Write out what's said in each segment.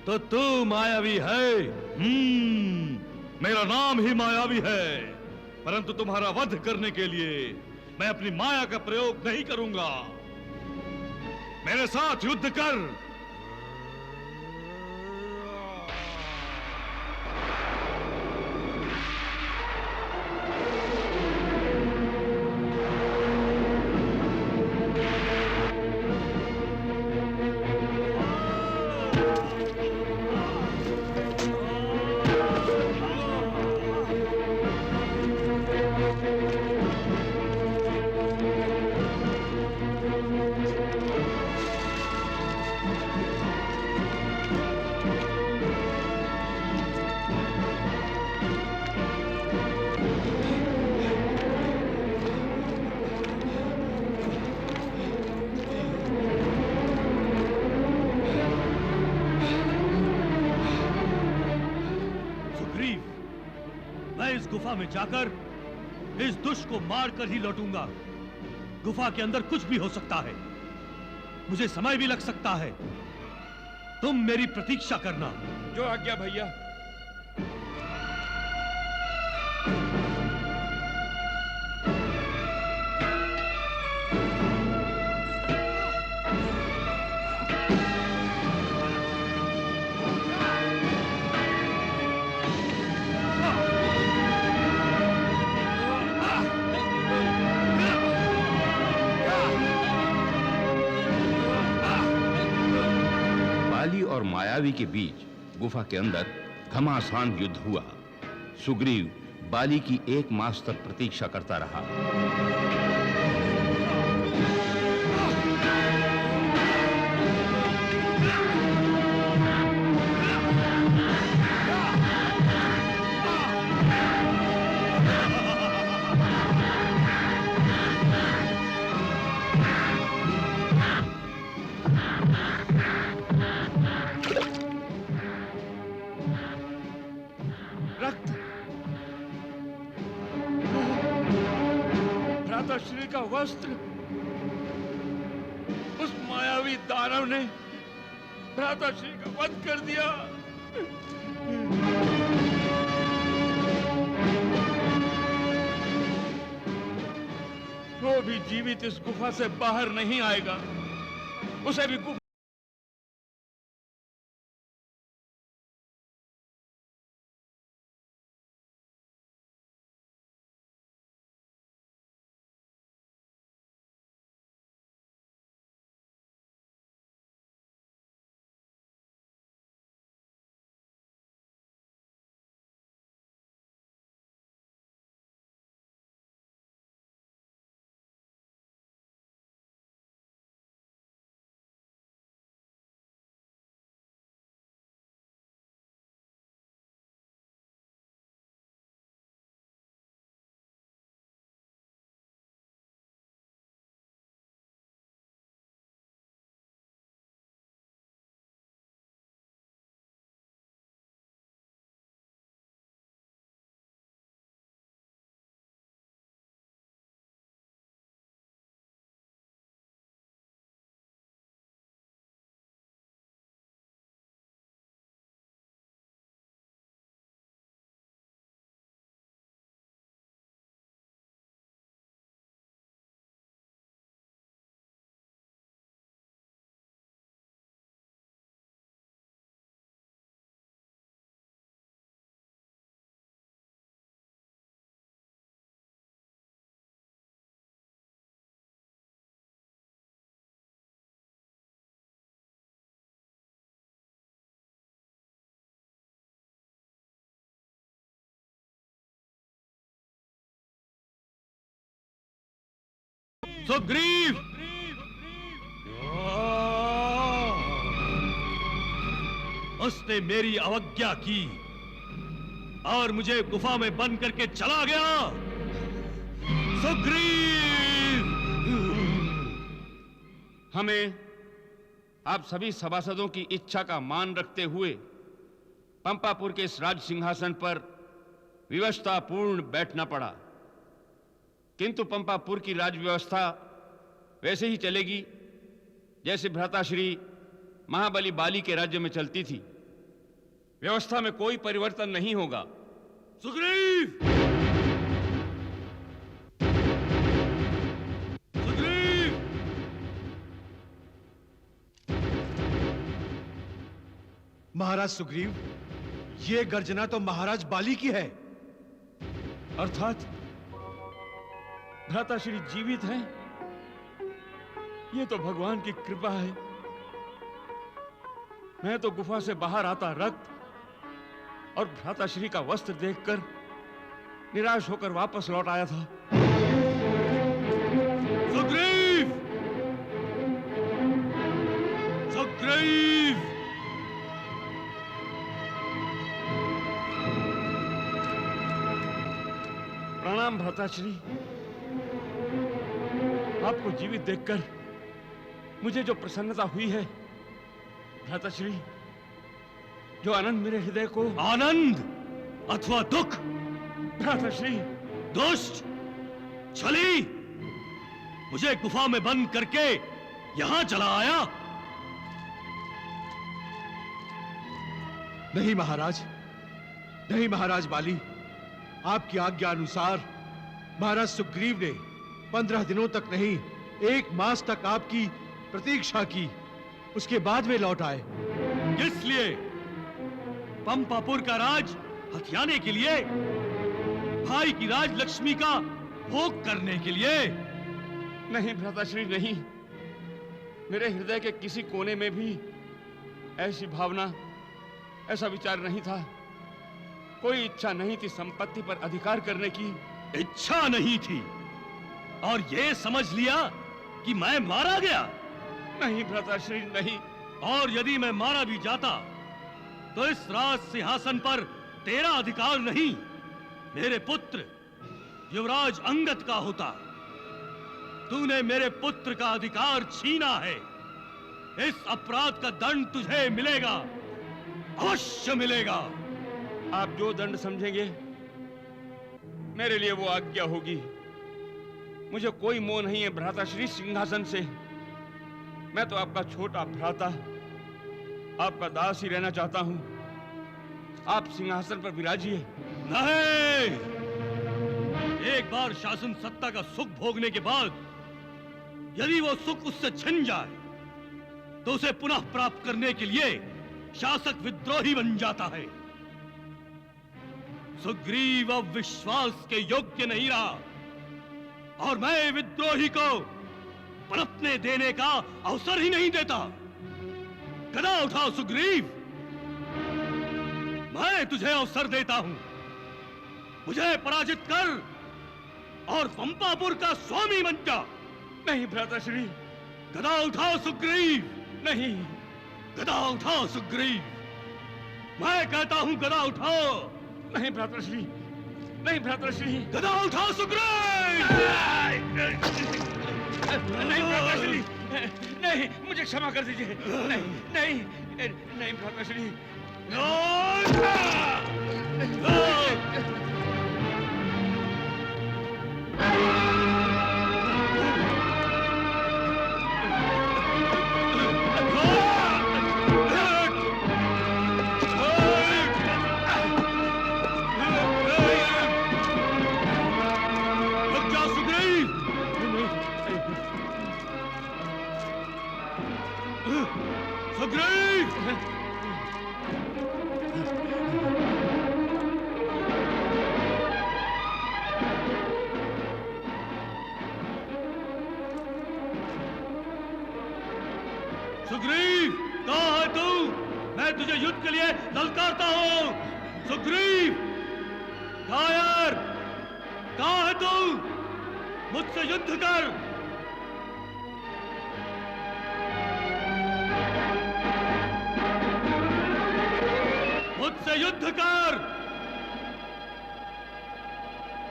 तो तू मायावी है? मेरा नाम ही मायावी है, परंतु तुम्हारा वध करने के लिए मैं अपनी माया का प्रयोग नहीं करूंगा। मेरे साथ युद्ध कर। गुफा में जाकर इस दुष्ट को मारकर ही लौटूंगा। गुफा के अंदर कुछ भी हो सकता है, मुझे समय भी लग सकता है। तुम मेरी प्रतीक्षा करना। जो आज्ञा भैया। और मायावी के बीच गुफा के अंदर घमासान युद्ध हुआ। सुग्रीव बाली की 1 मास तक प्रतीक्षा करता रहा। श्री का वस्त्र। उस मायावी दानव ने भ्राताश्री का वध कर दिया। वो भी जीवित इस गुफा से बाहर नहीं आएगा। उसे भी गुफा सुग्रीव, उसने मेरी अवज्ञा की और मुझे गुफा में बंद करके चला गया। सुग्रीव, हमें आप सभी सभासदों की इच्छा का मान रखते हुए पंपापुर के इस राज सिंहासन पर विवशतापूर्ण बैठना पड़ा। किंतु पंपापुर की राज व्यवस्था वैसे ही चलेगी जैसे भ्राताश्री महाबली बाली के राज्य में चलती थी। व्यवस्था में कोई परिवर्तन नहीं होगा। सुग्रीव! सुग्रीव! महाराज सुग्रीव, ये गर्जना तो महाराज बाली की है। अर्थात भ्राताश्री जीवित हैं? ये तो भगवान की कृपा है। मैं तो गुफा से बाहर आता रक्त और भ्राताश्री का वस्त्र देखकर निराश होकर वापस लौट आया था। सुग्रीव! सुग्रीव! प्रणाम भ्राताश्री। आपको जीवित देखकर मुझे जो प्रसन्नता हुई है भ्राताश्री, जो आनंद मेरे हृदय को। आनंद अथवा दुख? भ्राताश्री! दुष्ट, छली, मुझे गुफा में बंद करके यहां चला आया। नहीं महाराज, नहीं महाराज बाली, आपकी आज्ञा अनुसार महाराज सुग्रीव ने 15 दिनों तक नहीं, 1 मास तक आपकी प्रतीक्षा की। उसके बाद वे लौट आए। किस लिए? पंपापुर का राज हथियाने के लिए? भाई की राज लक्ष्मी का भोग करने के लिए? नहीं भ्राताश्री, नहीं। मेरे हृदय के किसी कोने में भी ऐसी भावना, ऐसा विचार नहीं था। कोई इच्छा नहीं थी संपत्ति पर अधिकार करने की। इच्छा नहीं थी और ये समझ लिया कि मैं मारा गया? नहीं भ्राताश्री, नहीं। और यदि मैं मारा भी जाता तो इस राज सिंहासन पर तेरा अधिकार नहीं, मेरे पुत्र युवराज अंगद का होता। तूने मेरे पुत्र का अधिकार छीना है। इस अपराध का दंड तुझे मिलेगा, अवश्य मिलेगा। आप जो दंड समझेंगे मेरे लिए वो आज्ञा होगी। मुझे कोई मोह नहीं है भ्राताश्री सिंहासन से। मैं तो आपका छोटा भ्राता, आपका दास ही रहना चाहता हूं। आप सिंहासन पर विराजिए। नहीं, एक बार शासन सत्ता का सुख भोगने के बाद यदि वो सुख उससे छिन जाए तो उसे पुनः प्राप्त करने के लिए शासक विद्रोही बन जाता है। सुग्रीव अब विश्वास के योग्य नहीं रहा और मैं विद्रोही को पनपने देने का अवसर ही नहीं देता। गदा उठाओ सुग्रीव, मैं तुझे अवसर देता हूं। मुझे पराजित कर और पंपापुर का स्वामी बन जा। नहीं भ्राताश्री। गदा उठाओ सुग्रीव। नहीं। गदा उठाओ सुग्रीव, मैं कहता हूं गदा उठाओ। नहीं भ्राताश्री, नहीं भ्राताश्री। गदा उठाओ सुग्रीव। नहीं भ्राताश्री, नहीं, मुझे क्षमा कर दीजिए। नहीं, नहीं, नहीं भ्राताश्री। सुग्रीव, कहाँ है तू? मैं तुझे युद्ध के लिए ललकारता हूँ। सुग्रीव, कायर, कहाँ है तू? मुझसे युद्ध कर। मुझसे युद्ध कर,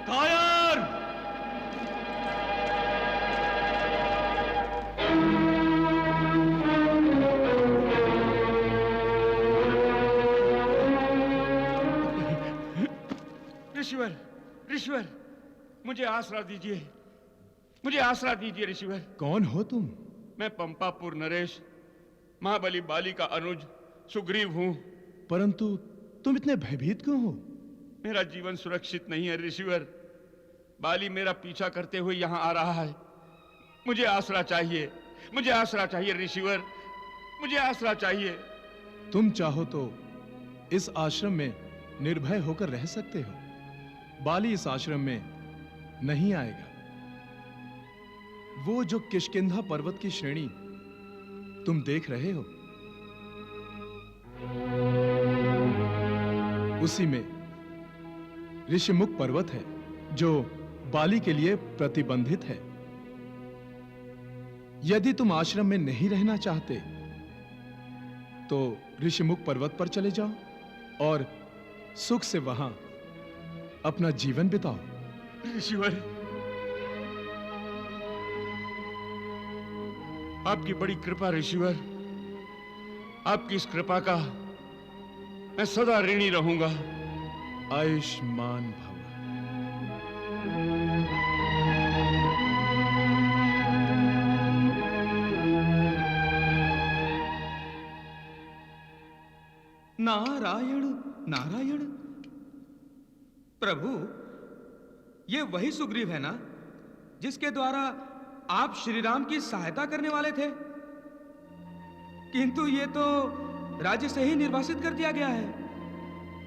कायर। ऋषिवर, ऋषिवर, मुझे आसरा दीजिए, मुझे आसरा दीजिए ऋषिवर। कौन हो तुम? मैं पंपापुर नरेश, महाबली बाली का अनुज सुग्रीव हूं। परंतु तुम इतने भयभीत क्यों हो? मेरा जीवन सुरक्षित नहीं है ऋषिवर। बाली मेरा पीछा करते हुए यहां आ रहा है। मुझे आसरा चाहिए, मुझे आसरा चाहिए ऋषिवर, मुझे आसरा चाहिए। तुम चाहो तो इस आश्रम में निर्भय होकर रह सकते हो। बाली इस आश्रम में नहीं आएगा। वो जो किष्किंधा पर्वत की श्रेणी तुम देख रहे हो, उसी में ऋषिमुख पर्वत है जो बाली के लिए प्रतिबंधित है। यदि तुम आश्रम में नहीं रहना चाहते तो ऋषिमुख पर्वत पर चले जाओ और सुख से वहां अपना जीवन बिताओ। ऋषिवर, आपकी बड़ी कृपा ऋषिवर। आपकी इस कृपा का मैं सदा ऋणी रहूंगा। आयुष्मान भव। नारायण नारायण। प्रभु, ये वही सुग्रीव है ना जिसके द्वारा आप श्री राम की सहायता करने वाले थे? किंतु ये तो राज्य से ही निर्वासित कर दिया गया है।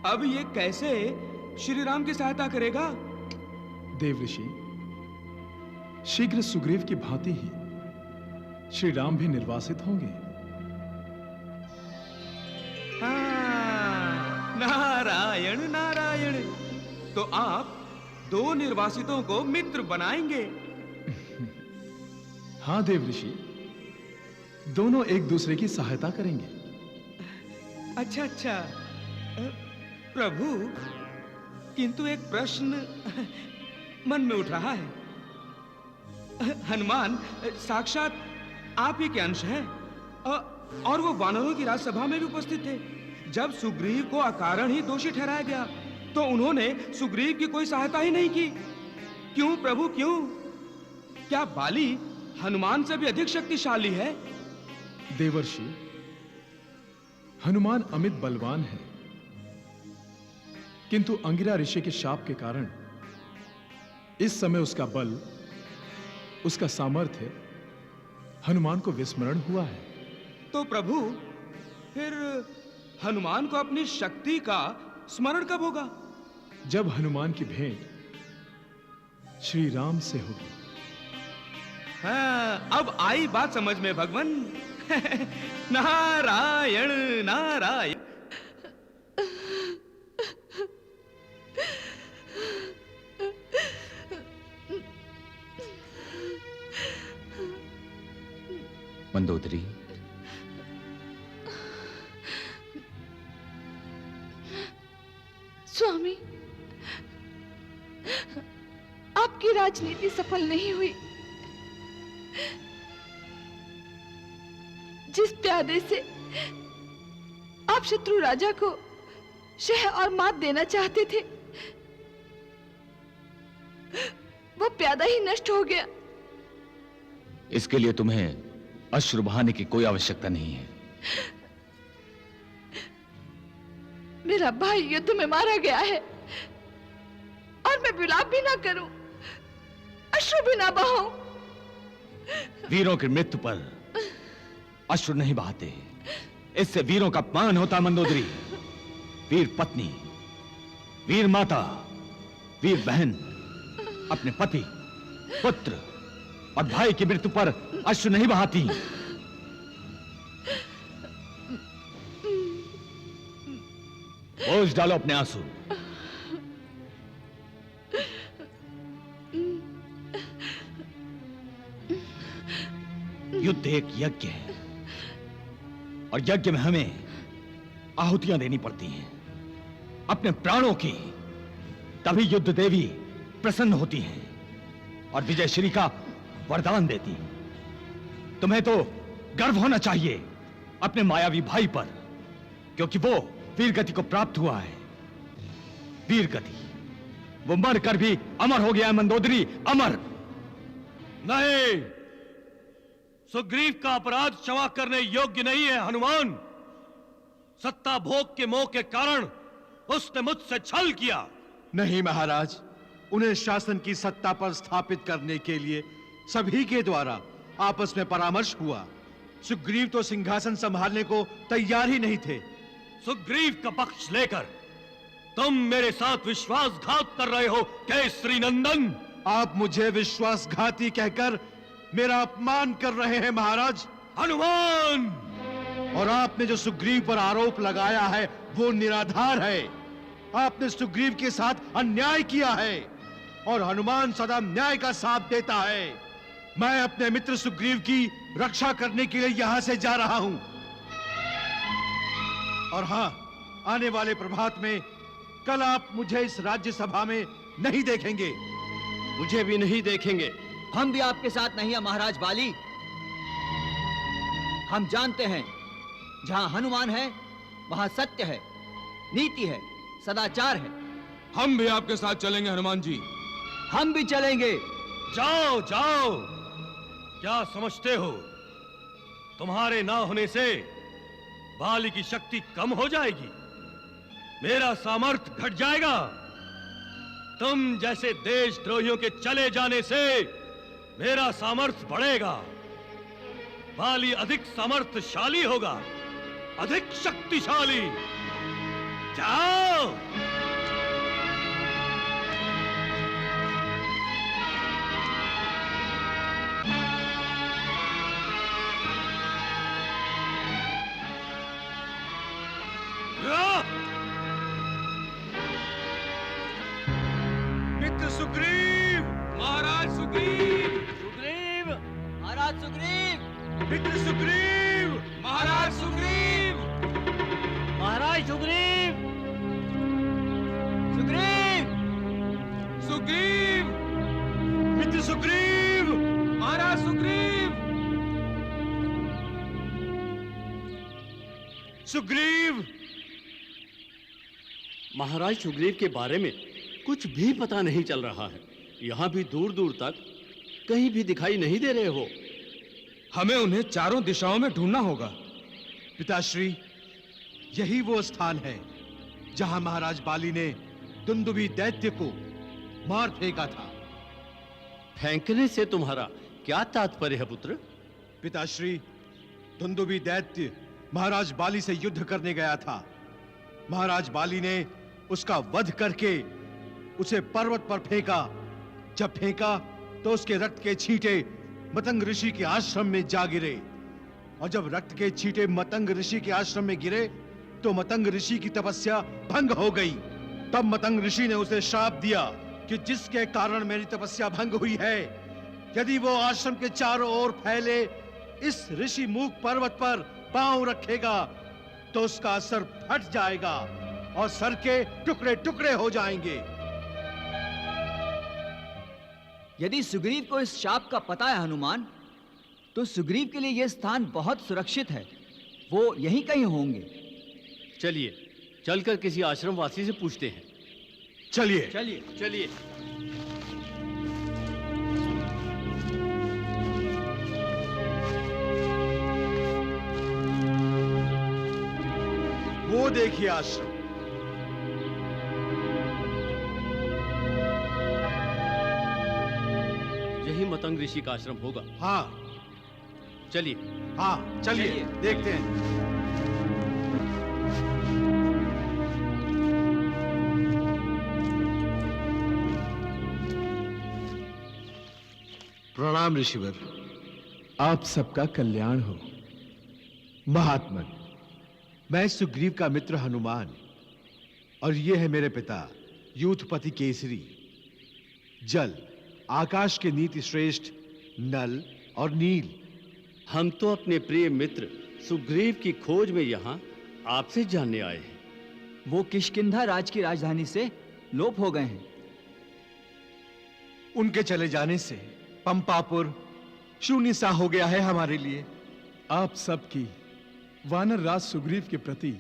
अब ये कैसे श्री राम की सहायता करेगा? देवऋषि, शीघ्र सुग्रीव की भांति ही श्री राम भी निर्वासित होंगे। हाँ, नारायण नारायण। तो आप दो निर्वासितों को मित्र बनाएंगे? हां देवऋषि, दोनों एक दूसरे की सहायता करेंगे। अच्छा अच्छा। प्रभु, किंतु एक प्रश्न मन में उठ रहा है। हनुमान साक्षात आप ही के अंश हैं और वो वानरों की राजसभा में भी उपस्थित थे। जब सुग्रीव को अकारण ही दोषी ठहराया गया तो उन्होंने सुग्रीव की कोई सहायता ही नहीं की। क्यों प्रभु, क्यों? क्या बाली हनुमान से भी अधिक शक्तिशाली है? देवर्षि, हनुमान अमित बलवान है, किंतु अंगिरा ऋषि के शाप के कारण इस समय उसका बल, उसका सामर्थ्य हनुमान को विस्मरण हुआ है। तो प्रभु, फिर हनुमान को अपनी शक्ति का स्मरण कब होगा? जब हनुमान की भेंट श्री राम से होगी। हाँ, अब आई बात समझ में भगवान। नारायण नारायण। मंदोदरी, स्वामी, आपकी राजनीति सफल नहीं हुई। जिस प्यादे से आप शत्रु राजा को शह और मात देना चाहते थे, वो प्यादा ही नष्ट हो गया। इसके लिए तुम्हें अश्रु बहाने की कोई आवश्यकता नहीं है। मेरा भाई युद्ध में मारा गया है और मैं विलाप भी ना करूं, अश्रु भी ना बहाऊं। वीरों की मृत्यु पर अश्रु नहीं बहाते, इससे वीरों का अपमान होता। मंदोदरी, वीर पत्नी, वीर माता, वीर बहन अपने पति, पुत्र और भाई की मृत्यु पर अश्रु नहीं बहाती। बोझ डालो अपने आंसू। युद्ध एक यज्ञ है और यज्ञ में हमें आहुतियां देनी पड़ती हैं, अपने प्राणों की। तभी युद्ध देवी प्रसन्न होती हैं और विजयश्री का वरदान देती हैं। तुम्हें तो गर्व होना चाहिए अपने मायावी भाई पर, क्योंकि वो वीर गति को प्राप्त हुआ है। वीर गति, वो मर कर भी अमर हो गया है। मंदोदरी, अमर। नहीं, सुग्रीव का अपराध क्षमा करने योग्य नहीं है हनुमान। सत्ता भोग के मोह के कारण उसने मुझसे छल किया। नहीं महाराज, उन्हें शासन की सत्ता पर स्थापित करने के लिए सभी के द्वारा आपस में परामर्श हुआ। सुग्रीव तो सिंहासन संभालने को तैयार ही नहीं थे। सुग्रीव का पक्ष लेकर तुम मेरे साथ विश्वासघात कर रहे हो केसरी नंदन। आप मुझे विश्वासघाती कहकर मेरा अपमान कर रहे हैं महाराज। हनुमान! और आपने जो सुग्रीव पर आरोप लगाया है वो निराधार है। आपने सुग्रीव के साथ अन्याय किया है और हनुमान सदा न्याय का साथ देता है। मैं अपने मित्र सुग्रीव की रक्षा करने के लिए यहां से जा रहा हूं। और हां, आने वाले प्रभात में कल आप मुझे इस राज्यसभा में नहीं देखेंगे। मुझे भी नहीं देखेंगे। हम भी आपके साथ नहीं है महाराज बाली। हम जानते हैं जहां हनुमान है वहां सत्य है, नीति है, सदाचार है। हम भी आपके साथ चलेंगे हनुमान जी। हम भी चलेंगे। जाओ जाओ, क्या समझते हो तुम्हारे ना होने से बाली की शक्ति कम हो जाएगी? मेरा सामर्थ्य घट जाएगा? तुम जैसे देशद्रोहियों के चले जाने से मेरा सामर्थ्य बढ़ेगा। बाली अधिक सामर्थ्यशाली होगा, अधिक शक्तिशाली। जाओ। मित्र सुग्रीव! महाराज सुग्रीव! सुग्रीव! महाराज सुग्रीव! मित्र सुग्रीव! महाराज सुग्रीव! महाराज सुग्रीव! सुग्रीव! सुग्रीव! मित्र सुग्रीव! महाराज सुग्रीव! सुग्रीव! महाराज सुग्रीव के बारे में कुछ भी पता नहीं चल रहा है। यहाँ भी दूर दूर तक कहीं भी दिखाई नहीं दे रहे हो। हमें उन्हें चारों दिशाओं में ढूंढना होगा। पिताश्री, यही वो स्थान है जहां महाराज बाली ने दुंदुभी दैत्य को मार फेंका था। फेंकने से तुम्हारा क्या तात्पर्य है पुत्र? पिताश्री, दुंदुभी दैत्य महाराज बाली से युद्ध करने गया था। महाराज बाली ने उसका वध करके उसे पर्वत पर फेंका। जब फेंका तो उसके रक्त के छींटे मतंग ऋषि के आश्रम में जा गिरे। और जब रक्त के छींटे मतंग ऋषि के आश्रम में गिरे तो मतंग ऋषि की तपस्या भंग हो गई। तब मतंग ऋषि ने उसे श्राप दिया कि जिसके कारण मेरी तपस्या भंग हुई है, यदि वो आश्रम के चारों ओर फैले इस ऋषि मूक पर्वत पर पांव रखेगा तो उसका सर फट जाएगा और सर के टुकड़े टुकड़े हो जाएंगे। यदि सुग्रीव को इस शाप का पता है हनुमान, तो सुग्रीव के लिए यह स्थान बहुत सुरक्षित है। वो यहीं कहीं होंगे। चलिए चलकर किसी आश्रम वासी से पूछते हैं। चलिए चलिए। चलिए। वो देखिए आश्रम। यही मतंग ऋषि का आश्रम होगा। हाँ चलिए। हाँ चलिए देखते हैं। प्रणाम ऋषिवर। आप सबका कल्याण हो। महात्मन, मैं सुग्रीव का मित्र हनुमान और ये है मेरे पिता यूथपति केसरी। जल आकाश के नीति श्रेष्ठ नल और नील। हम तो अपने प्रिय मित्र सुग्रीव की खोज में यहाँ आपसे जानने आए हैं। वो किष्किंधा राज की राजधानी से लोप हो गए हैं। उनके चले जाने से पंपापुर शून्य सा हो गया है हमारे लिए। आप सबकी वानर राज सुग्रीव के प्रति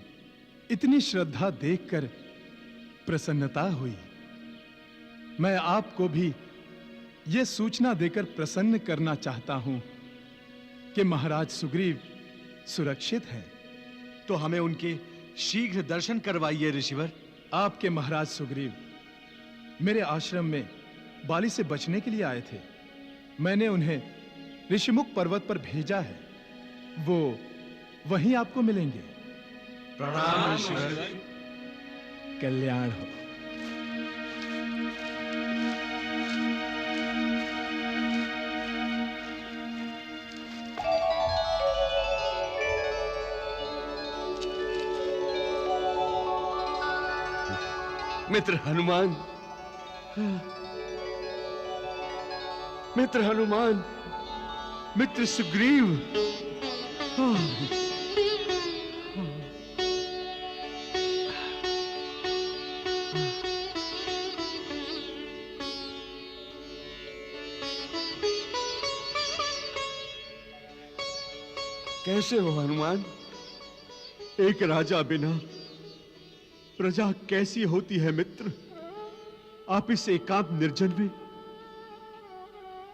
इतनी श्रद्धा देखकर प्रसन्नता हुई। मैं आपको भी यह सूचना देकर प्रसन्न करना चाहता हूं कि महाराज सुग्रीव सुरक्षित हैं। तो हमें उनके शीघ्र दर्शन करवाइए ऋषिवर। आपके महाराज सुग्रीव मेरे आश्रम में बाली से बचने के लिए आए थे। मैंने उन्हें ऋषिमुख पर्वत पर भेजा है। वो वहीं आपको मिलेंगे। प्रणाम ऋषिवर। कल्याण हो। मित्र हनुमान, मित्र हनुमान, मित्र सुग्रीव। कैसे हो हनुमान? एक राजा बिना प्रजा कैसी होती है मित्र? आप इस एकांत निर्जन में।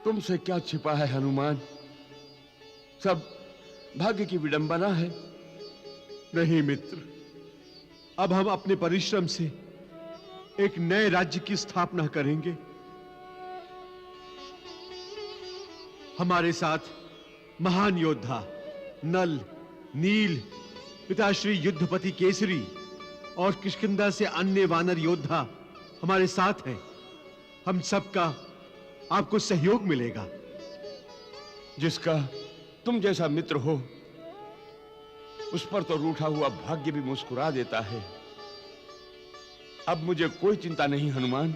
तुमसे क्या छिपा है हनुमान? सब भाग्य की विडंबना है। नहीं मित्र, अब हम अपने परिश्रम से एक नए राज्य की स्थापना करेंगे। हमारे साथ महान योद्धा नल, नील, पिताश्री युद्धपति केसरी और किष्किंधा से अन्य वानर योद्धा हमारे साथ हैं। हम सबका आपको सहयोग मिलेगा। जिसका तुम जैसा मित्र हो, उस पर तो रूठा हुआ भाग्य भी मुस्कुरा देता है। अब मुझे कोई चिंता नहीं हनुमान।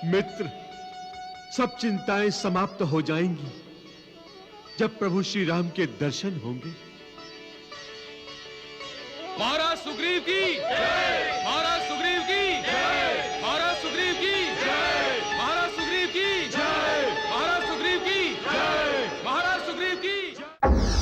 मित्र, सब चिंताएं समाप्त हो जाएंगी जब प्रभु श्री राम के दर्शन होंगे। महाराज सुग्रीव की जय! महाराज सुग्रीव की जय! महाराज सुग्रीव की जय! महाराज सुग्रीव की जय! महाराज सुग्रीव की जय! महाराज सुग्रीव की जय!